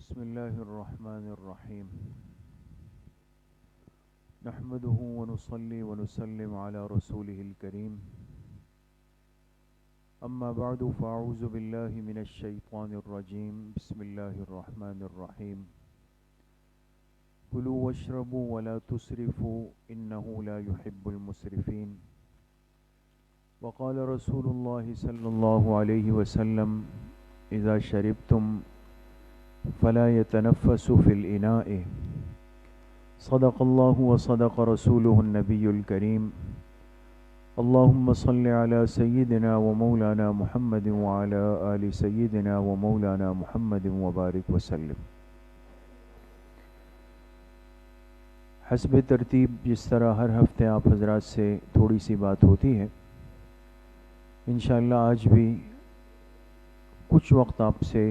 بسم الله الرحمن الرحيم نحمده ونصلي ونسلم على رسوله الكريم أما بعد فأعوذ بالله من الشيطان الرجيم بسم الله الرحمن الرحيم كلوا واشربوا ولا تسرفوا إنه لا يحب المسرفين وقال رسول الله صلى الله عليه وسلم إذا شربتم فلا يتنفسوا في الإناء صدق الله وصدق رسوله النبي الكريم اللهم صل على سيدنا ومولانا محمد وعلى آل سيدنا ومولانا محمد وبارك وسلم۔ حسب ترتیب جس طرح ہر ہفتے آپ حضرات سے تھوڑی سی بات ہوتی ہے، انشاءاللہ آج بھی کچھ وقت آپ سے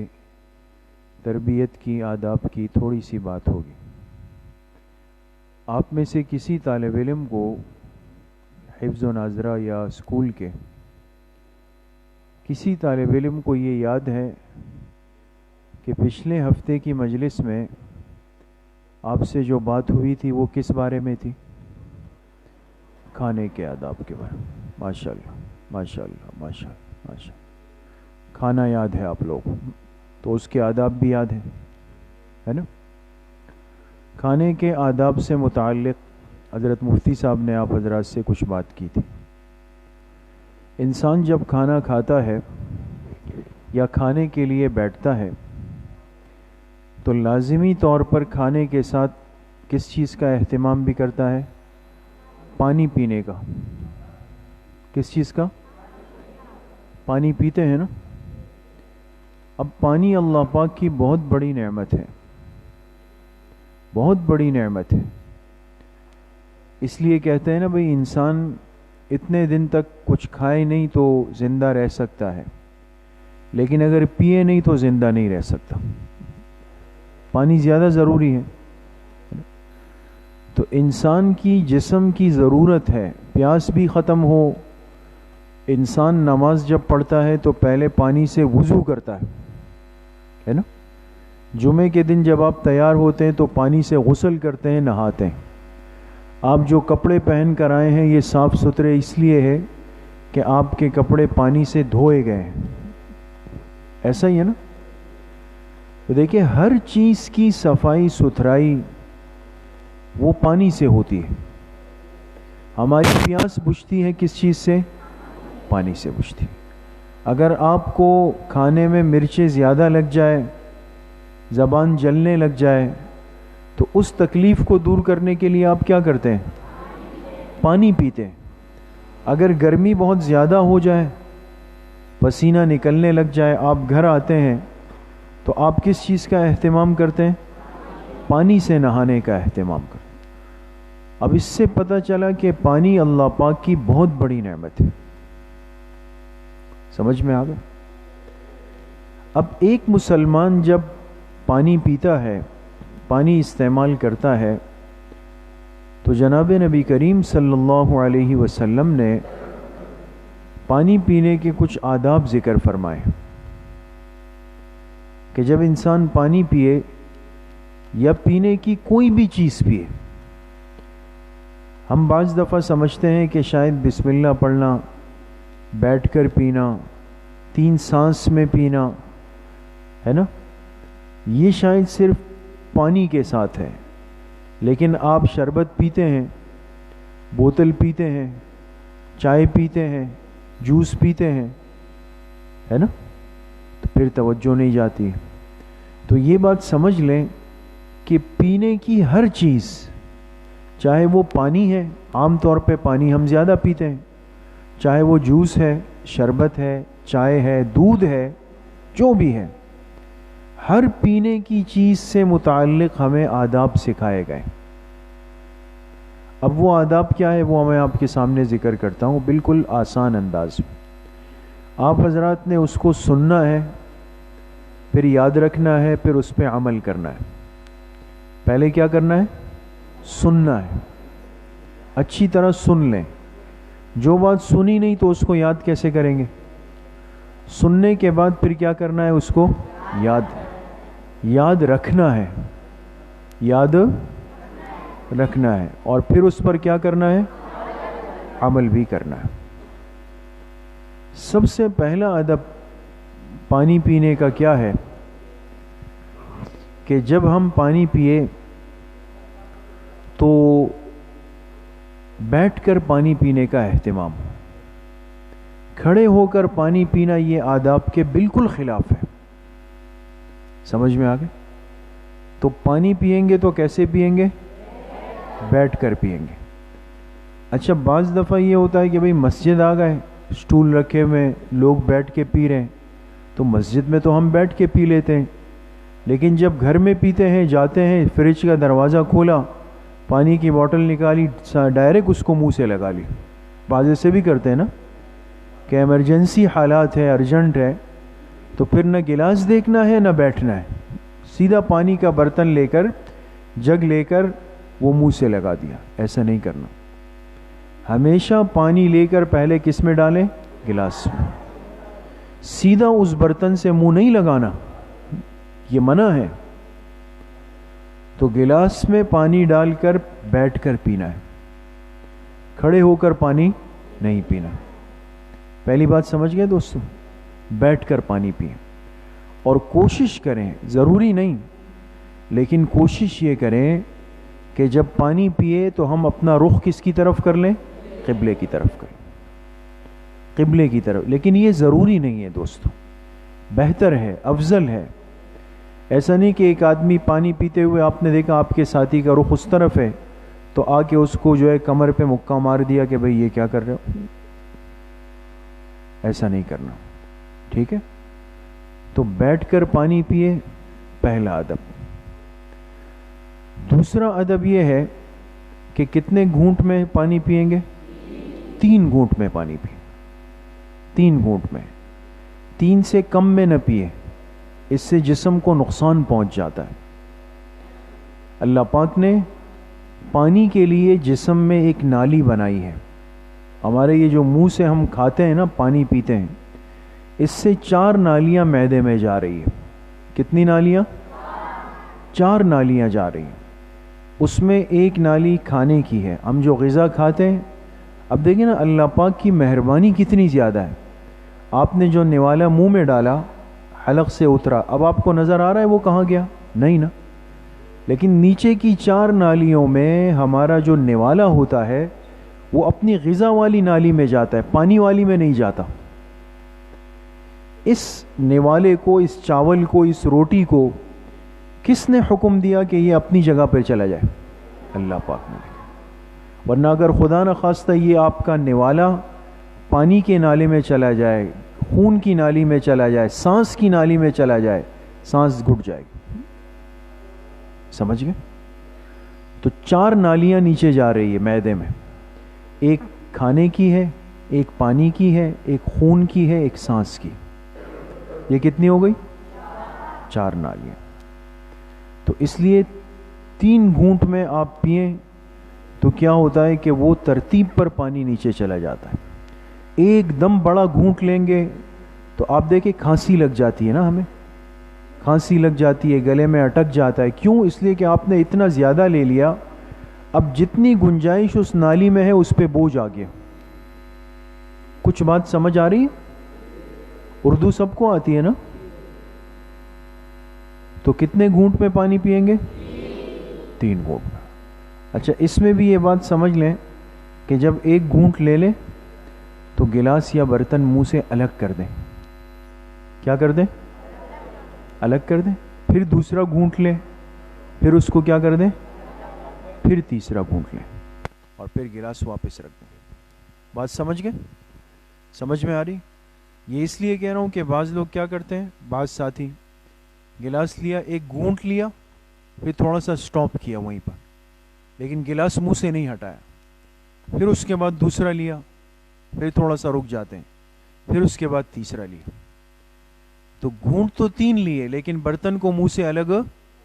تربیت کی، آداب کی تھوڑی سی بات ہوگی۔ آپ میں سے کسی طالب علم کو حفظ و ناظرہ یا اسکول کے کسی طالب علم کو یہ یاد ہے کہ پچھلے ہفتے کی مجلس میں آپ سے جو بات ہوئی تھی وہ کس بارے میں تھی؟ کھانے کے آداب کے بارے میں۔ ماشاءاللہ ماشاءاللہ ماشاءاللہ ماشاءاللہ، کھانا یاد ہے آپ لوگوں، تو اس کے آداب بھی یاد ہیں، ہے نا؟ کھانے کے آداب سے متعلق حضرت مفتی صاحب نے آپ حضرات سے کچھ بات کی تھی۔ انسان جب کھانا کھاتا ہے یا کھانے کے لیے بیٹھتا ہے تو لازمی طور پر کھانے کے ساتھ کس چیز کا اہتمام بھی کرتا ہے؟ پانی پینے کا۔ کس چیز کا؟ پانی پیتے ہیں نا؟ اب پانی اللہ پاک کی بہت بڑی نعمت ہے، بہت بڑی نعمت ہے۔ اس لیے کہتے ہیں نا بھئی، انسان اتنے دن تک کچھ کھائے نہیں تو زندہ رہ سکتا ہے، لیکن اگر پیے نہیں تو زندہ نہیں رہ سکتا۔ پانی زیادہ ضروری ہے۔ تو انسان کی جسم کی ضرورت ہے، پیاس بھی ختم ہو، انسان نماز جب پڑھتا ہے تو پہلے پانی سے وضو کرتا ہے نا؟ جمعے کے دن جب آپ تیار ہوتے ہیں تو پانی سے غسل کرتے ہیں، نہاتے ہیں۔ آپ جو کپڑے پہن کر آئے ہیں یہ صاف ستھرے اس لیے ہے کہ آپ کے کپڑے پانی سے دھوئے گئے ہیں، ایسا ہی ہے نا؟ تو دیکھیں، ہر چیز کی صفائی ستھرائی وہ پانی سے ہوتی ہے۔ ہماری پیاس بجھتی ہے کس چیز سے؟ پانی سے بجھتی۔ اگر آپ کو کھانے میں مرچیں زیادہ لگ جائے، زبان جلنے لگ جائے، تو اس تکلیف کو دور کرنے کے لیے آپ کیا کرتے ہیں؟ پانی پیتے ہیں۔ اگر گرمی بہت زیادہ ہو جائے، پسینہ نکلنے لگ جائے، آپ گھر آتے ہیں تو آپ کس چیز کا اہتمام کرتے ہیں؟ پانی سے نہانے کا اہتمام کرتے ہیں۔ اب اس سے پتہ چلا کہ پانی اللہ پاک کی بہت بڑی نعمت ہے۔ سمجھ میں آ گیا؟ اب ایک مسلمان جب پانی پیتا ہے، پانی استعمال کرتا ہے، تو جناب نبی کریم صلی اللہ علیہ وسلم نے پانی پینے کے کچھ آداب ذکر فرمائے کہ جب انسان پانی پیے یا پینے کی کوئی بھی چیز پیے، ہم بعض دفعہ سمجھتے ہیں کہ شاید بسم اللہ پڑھنا، بیٹھ کر پینا، 3 سانس میں پینا، ہے نا، یہ شاید صرف پانی کے ساتھ ہے۔ لیکن آپ شربت پیتے ہیں، بوتل پیتے ہیں، چائے پیتے ہیں، جوس پیتے ہیں، ہے نا، تو پھر توجہ نہیں جاتی۔ تو یہ بات سمجھ لیں کہ پینے کی ہر چیز، چاہے وہ پانی ہے، عام طور پہ پانی ہم زیادہ پیتے ہیں، چاہے وہ جوس ہے، شربت ہے، چائے ہے، دودھ ہے، جو بھی ہے، ہر پینے کی چیز سے متعلق ہمیں آداب سکھائے گئے۔ اب وہ آداب کیا ہے وہ میں آپ کے سامنے ذکر کرتا ہوں بالکل آسان انداز میں۔ آپ حضرات نے اس کو سننا ہے، پھر یاد رکھنا ہے، پھر اس پہ عمل کرنا ہے۔ پہلے کیا کرنا ہے؟ سننا ہے، اچھی طرح سن لیں۔ جو بات سنی نہیں تو اس کو یاد کیسے کریں گے؟ سننے کے بعد پھر کیا کرنا ہے؟ اس کو یاد یاد رکھنا ہے، یاد رکھنا ہے، اور پھر اس پر کیا کرنا ہے؟ عمل بھی کرنا ہے۔ سب سے پہلا ادب پانی پینے کا کیا ہے کہ جب ہم پانی پیے تو بیٹھ کر پانی پینے کا اہتمام ہو۔ کھڑے ہو کر پانی پینا یہ آداب کے بالکل خلاف ہے۔ سمجھ میں آ گئے؟ تو پانی پئیں گے تو کیسے پئیں گے؟ بیٹھ کر پئیں گے۔ اچھا بعض دفعہ یہ ہوتا ہے کہ بھئی مسجد آ گئے، سٹول رکھے ہوئے، لوگ بیٹھ کے پی رہے ہیں، تو مسجد میں تو ہم بیٹھ کے پی لیتے ہیں، لیکن جب گھر میں پیتے ہیں، جاتے ہیں، فریج کا دروازہ کھولا، پانی کی بوتل نکالی، ڈائریکٹ اس کو منہ سے لگا لی۔ بعض ایسے بھی کرتے ہیں نا کہ ایمرجنسی حالات ہے، ارجنٹ ہے، تو پھر نہ گلاس دیکھنا ہے نہ بیٹھنا ہے، سیدھا پانی کا برتن لے کر، جگ لے کر وہ منہ سے لگا دیا۔ ایسا نہیں کرنا۔ ہمیشہ پانی لے کر پہلے کس میں ڈالیں؟ گلاس میں۔ سیدھا اس برتن سے منہ نہیں لگانا، یہ منع ہے۔ تو گلاس میں پانی ڈال کر بیٹھ کر پینا ہے، کھڑے ہو کر پانی نہیں پینا۔ پہلی بات سمجھ گئے دوستو؟ بیٹھ کر پانی پئیں، اور کوشش کریں، ضروری نہیں لیکن کوشش یہ کریں کہ جب پانی پیے تو ہم اپنا رخ کس کی طرف کر لیں؟ قبلے کی طرف کریں، قبلے کی طرف۔ لیکن یہ ضروری نہیں ہے دوستو، بہتر ہے، افضل ہے۔ ایسا نہیں کہ ایک آدمی پانی پیتے ہوئے آپ نے دیکھا آپ کے ساتھی کا رخ اس طرف ہے تو آ کے اس کو جو ہے کمر پہ مکہ مار دیا کہ بھئی یہ کیا کر رہے ہو۔ ایسا نہیں کرنا، ٹھیک ہے؟ تو بیٹھ کر پانی پیے، پہلا ادب۔ دوسرا ادب یہ ہے کہ کتنے گھونٹ میں پانی پئیں گے؟ 3 گھونٹ میں پانی پئیں، 3 گھونٹ میں، 3 سے کم میں نہ پیے، اس سے جسم کو نقصان پہنچ جاتا ہے۔ اللہ پاک نے پانی کے لیے جسم میں ایک نالی بنائی ہے۔ ہمارے یہ جو منہ سے ہم کھاتے ہیں نا، پانی پیتے ہیں، اس سے 4 نالیاں معدے میں جا رہی ہے۔ کتنی نالیاں؟ 4 نالیاں جا رہی ہیں۔ اس میں ایک نالی کھانے کی ہے، ہم جو غذا کھاتے ہیں۔ اب دیکھیں نا اللہ پاک کی مہربانی کتنی زیادہ ہے۔ آپ نے جو نوالا منہ میں ڈالا، حلق سے اترا، اب آپ کو نظر آ رہا ہے وہ کہاں گیا؟ نہیں نا۔ لیکن نیچے کی 4 نالیوں میں ہمارا جو نوالا ہوتا ہے وہ اپنی غذا والی نالی میں جاتا ہے، پانی والی میں نہیں جاتا۔ اس نوالے کو، اس چاول کو، اس روٹی کو کس نے حکم دیا کہ یہ اپنی جگہ پر چلا جائے؟ اللہ پاک نے۔ ورنہ اگر خدا نخواستہ یہ آپ کا نوالا پانی کے نالے میں چلا جائے، خون کی نالی میں چلا جائے، سانس کی نالی میں چلا جائے، سانس گھٹ جائے گی۔ سمجھ گئے؟ تو 4 نالیاں نیچے جا رہی ہے معدے میں، ایک کھانے کی ہے، ایک پانی کی ہے، ایک خون کی ہے، ایک سانس کی۔ یہ کتنی ہو گئی؟ 4 نالیاں۔ تو اس لیے 3 گھونٹ میں آپ پئیں تو کیا ہوتا ہے کہ وہ ترتیب پر پانی نیچے چلا جاتا ہے۔ ایک دم بڑا گھونٹ لیں گے تو آپ دیکھیں کھانسی لگ جاتی ہے نا، ہمیں کھانسی لگ جاتی ہے، گلے میں اٹک جاتا ہے۔ کیوں؟ اس لیے کہ آپ نے اتنا زیادہ لے لیا، اب جتنی گنجائش اس نالی میں ہے اس پہ بوجھ آ گیا۔ کچھ بات سمجھ آ رہی ہے؟ اردو سب کو آتی ہے نا؟ تو کتنے گھونٹ میں پانی پئیں گے؟ 3 گھونٹ میں۔ اچھا اس میں بھی یہ بات سمجھ لیں کہ جب ایک گھونٹ لے لیں تو گلاس یا برتن منہ سے الگ کر دیں۔ کیا کر دیں؟ الگ کر دیں۔ پھر دوسرا گھونٹ لیں، پھر اس کو کیا کر دیں؟ پھر تیسرا گھونٹ لیں، اور پھر گلاس واپس رکھ دیں۔ بات سمجھ گئے؟ سمجھ میں آ رہی؟ یہ اس لیے کہہ رہا ہوں کہ بعض لوگ کیا کرتے ہیں، بعض ساتھی گلاس لیا، ایک گھونٹ لیا، پھر تھوڑا سا سٹاپ کیا وہیں پر، لیکن گلاس منہ سے نہیں ہٹایا، پھر اس کے بعد دوسرا لیا، پھر تھوڑا سا رک جاتے ہیں، پھر اس کے بعد تیسرا لیا۔ تو گھونٹ تو 3 لیے لیکن برتن کو منہ سے الگ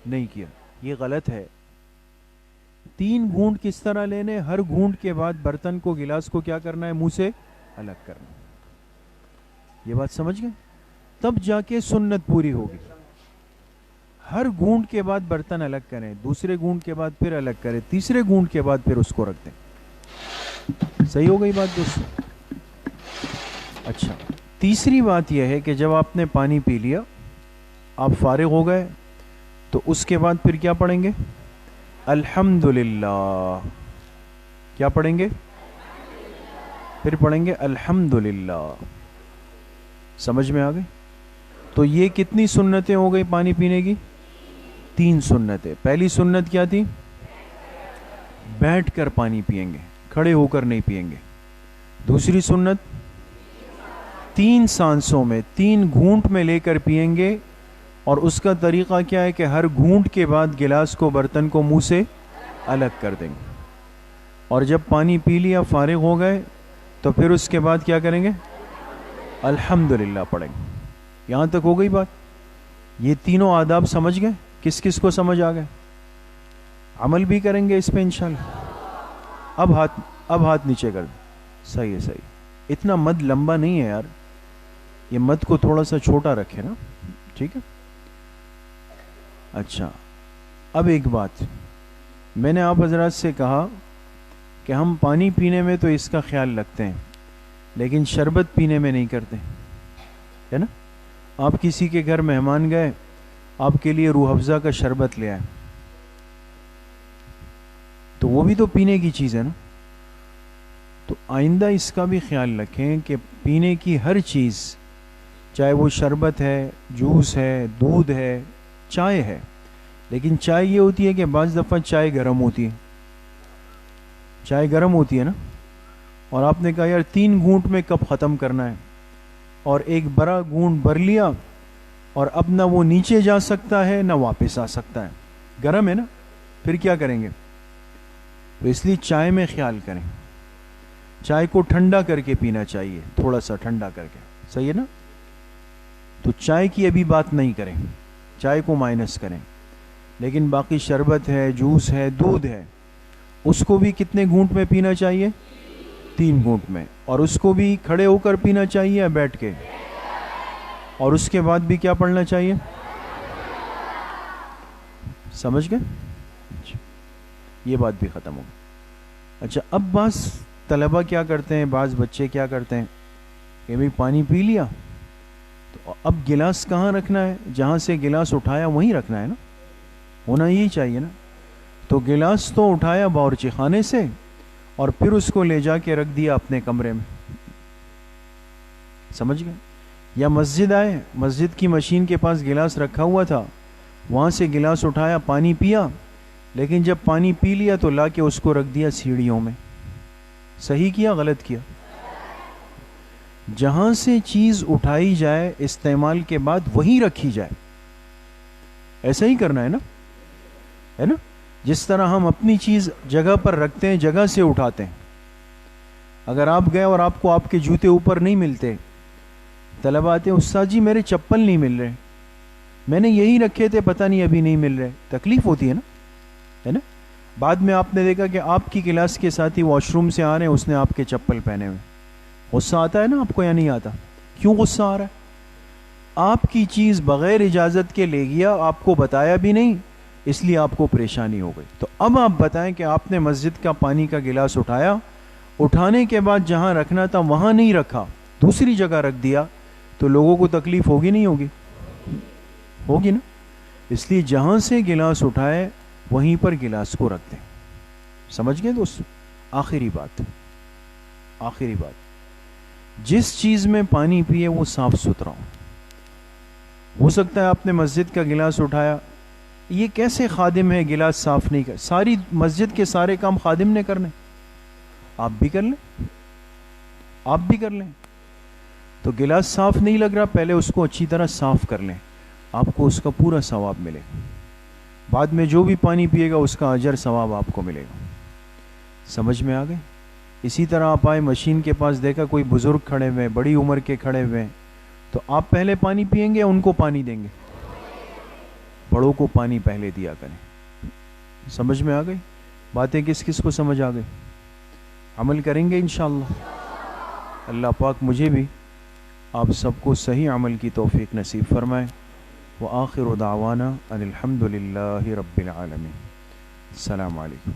نہیں کیا، یہ غلط ہے۔ 3 گھونٹ کس طرح لینے؟ ہر گھونٹ کے بعد برتن کو، گلاس کو کیا کرنا ہے؟ منہ سے الگ کرنا۔ یہ بات سمجھ گئے؟ تب جا کے سنت پوری ہوگی۔ ہر گھونٹ کے بعد برتن الگ کریں، دوسرے گھونٹ کے بعد پھر الگ کریں، تیسرے گھونٹ کے بعد پھر اس کو رکھ دیں۔ صحیح ہو گئی بات دوستو؟ اچھا، تیسری بات یہ ہے کہ جب آپ نے پانی پی لیا، آپ فارغ ہو گئے، تو اس کے بعد پھر کیا پڑھیں گے؟ الحمدللہ۔ کیا پڑھیں گے؟ پھر پڑھیں گے الحمدللہ۔ سمجھ میں آ گئی؟ تو یہ کتنی سنتیں ہو گئی پانی پینے کی؟ 3 سنتیں۔ پہلی سنت کیا تھی؟ بیٹھ کر پانی پئیں گے، کھڑے ہو کر نہیں پئیں گے۔ دوسری سنت 3 سانسوں میں، 3 گھونٹ میں لے کر پئیں گے، اور اس کا طریقہ کیا ہے کہ ہر گھونٹ کے بعد گلاس کو، برتن کو منہ سے الگ کر دیں گے، اور جب پانی پی لیا فارغ ہو گئے تو پھر اس کے بعد کیا کریں گے؟ الحمدللہ پڑھیں گے۔ یہاں تک ہو گئی بات؟ یہ تینوں آداب سمجھ گئے؟ کس کس کو سمجھ آ گئے؟ عمل بھی کریں گے اس پہ انشاءاللہ۔ اب ہاتھ نیچے کر دیں۔ صحیح ہے، صحیح۔ اتنا مد لمبا نہیں ہے یار، یہ مد کو تھوڑا سا چھوٹا رکھے نا، ٹھیک ہے؟ اچھا، اب ایک بات میں نے آپ حضرات سے کہا کہ ہم پانی پینے میں تو اس کا خیال رکھتے ہیں، لیکن شربت پینے میں نہیں کرتے، ہے نا؟ آپ کسی کے گھر مہمان گئے، آپ کے لیے روح افزا کا شربت لے آئے، تو وہ بھی تو پینے کی چیز ہے نا؟ تو آئندہ اس کا بھی خیال رکھیں کہ پینے کی ہر چیز، چاہے وہ شربت ہے، جوس ہے، دودھ ہے، چائے ہے، لیکن چائے یہ ہوتی ہے کہ بعض دفعہ چائے گرم ہوتی ہے، چائے گرم ہوتی ہے نا، اور آپ نے کہا یار 3 گھونٹ میں کب ختم کرنا ہے، اور ایک بڑا گھونٹ بھر لیا، اور اب نہ وہ نیچے جا سکتا ہے نہ واپس آ سکتا ہے، گرم ہے نا، پھر کیا کریں گے؟ تو اس لیے چائے میں خیال کریں، چائے کو ٹھنڈا کر کے پینا چاہیے، تھوڑا سا ٹھنڈا کر کے، صحیح ہے نا؟ تو چائے کی ابھی بات نہیں کریں، چائے کو مائنس کریں، لیکن باقی شربت ہے، جوس ہے، دودھ ہے، اس کو بھی کتنے گھونٹ میں پینا چاہیے؟ 3 گھونٹ میں، اور اس کو بھی کھڑے ہو کر پینا چاہیے یا بیٹھ کے؟ اور اس کے بعد بھی کیا پڑھنا چاہیے؟ سمجھ گئے؟ یہ بات بھی ختم ہو گئی۔ اچھا، اب بعض طلبہ کیا کرتے ہیں، بعض بچے کیا کرتے ہیں کہ بھئی پانی پی لیا تو اب گلاس کہاں رکھنا ہے؟ جہاں سے گلاس اٹھایا وہیں رکھنا ہے نا، ہونا یہی چاہیے نا۔ تو گلاس تو اٹھایا باورچی خانے سے، اور پھر اس کو لے جا کے رکھ دیا اپنے کمرے میں، سمجھ گئے؟ یا مسجد آئے، مسجد کی مشین کے پاس گلاس رکھا ہوا تھا، وہاں سے گلاس اٹھایا، پانی پیا، لیکن جب پانی پی لیا تو لا کے اس کو رکھ دیا سیڑھیوں میں۔ صحیح کیا غلط کیا؟ جہاں سے چیز اٹھائی جائے استعمال کے بعد وہیں رکھی جائے، ایسا ہی کرنا ہے نا، ہے نا؟ جس طرح ہم اپنی چیز جگہ پر رکھتے ہیں، جگہ سے اٹھاتے ہیں۔ اگر آپ گئے اور آپ کو آپ کے جوتے اوپر نہیں ملتے، طلبہ آتے ہیں استاد جی میرے چپل نہیں مل رہے، میں نے یہی رکھے تھے، پتہ نہیں ابھی نہیں مل رہے، تکلیف ہوتی ہے نا، ہے نا؟ بعد میں آپ نے دیکھا کہ آپ کی کلاس کے ساتھی واش روم سے آ رہے ہیں، اس نے آپ کے چپل پہنے ہوئے، غصہ آتا ہے نا آپ کو یا نہیں آتا؟ کیوں غصہ آ رہا ہے؟ آپ کی چیز بغیر اجازت کے لے گیا، آپ کو بتایا بھی نہیں، اس لیے آپ کو پریشانی ہو گئی۔ تو اب آپ بتائیں کہ آپ نے مسجد کا پانی کا گلاس اٹھایا، اٹھانے کے بعد جہاں رکھنا تھا وہاں نہیں رکھا، دوسری جگہ رکھ دیا، تو لوگوں کو تکلیف ہوگی نہیں ہوگی؟ ہوگی نا؟ اس لیے جہاں سے گلاس اٹھائے وہیں پر گلاس کو رکھ دیں۔ سمجھ گئے دوست؟ آخری بات، جس چیز میں پانی پیے وہ صاف ستھرا ہو سکتا ہے آپ نے مسجد کا گلاس اٹھایا، یہ کیسے خادم ہے گلاس صاف نہیں کر، ساری مسجد کے سارے کام خادم نے کرنے، آپ بھی کر لیں، تو گلاس صاف نہیں لگ رہا، پہلے اس کو اچھی طرح صاف کر لیں، آپ کو اس کا پورا ثواب ملے، بعد میں جو بھی پانی پیے گا اس کا اجر ثواب آپ کو ملے گا۔ سمجھ میں آ گئے؟ اسی طرح آپ آئے مشین کے پاس، دیکھا کوئی بزرگ کھڑے ہوئے، بڑی عمر کے کھڑے ہوئے، تو آپ پہلے پانی پئیں گے یا ان کو پانی دیں گے؟ بڑوں کو پانی پہلے دیا کریں۔ سمجھ میں آ گئی باتیں؟ کس کس کو سمجھ آ گئی؟ عمل کریں گے انشاءاللہ۔ اللہ پاک مجھے بھی آپ سب کو صحیح عمل کی توفیق نصیب فرمائے۔ وآخر دعوانا ان الحمد للہ رب العالمین. السلام علیکم.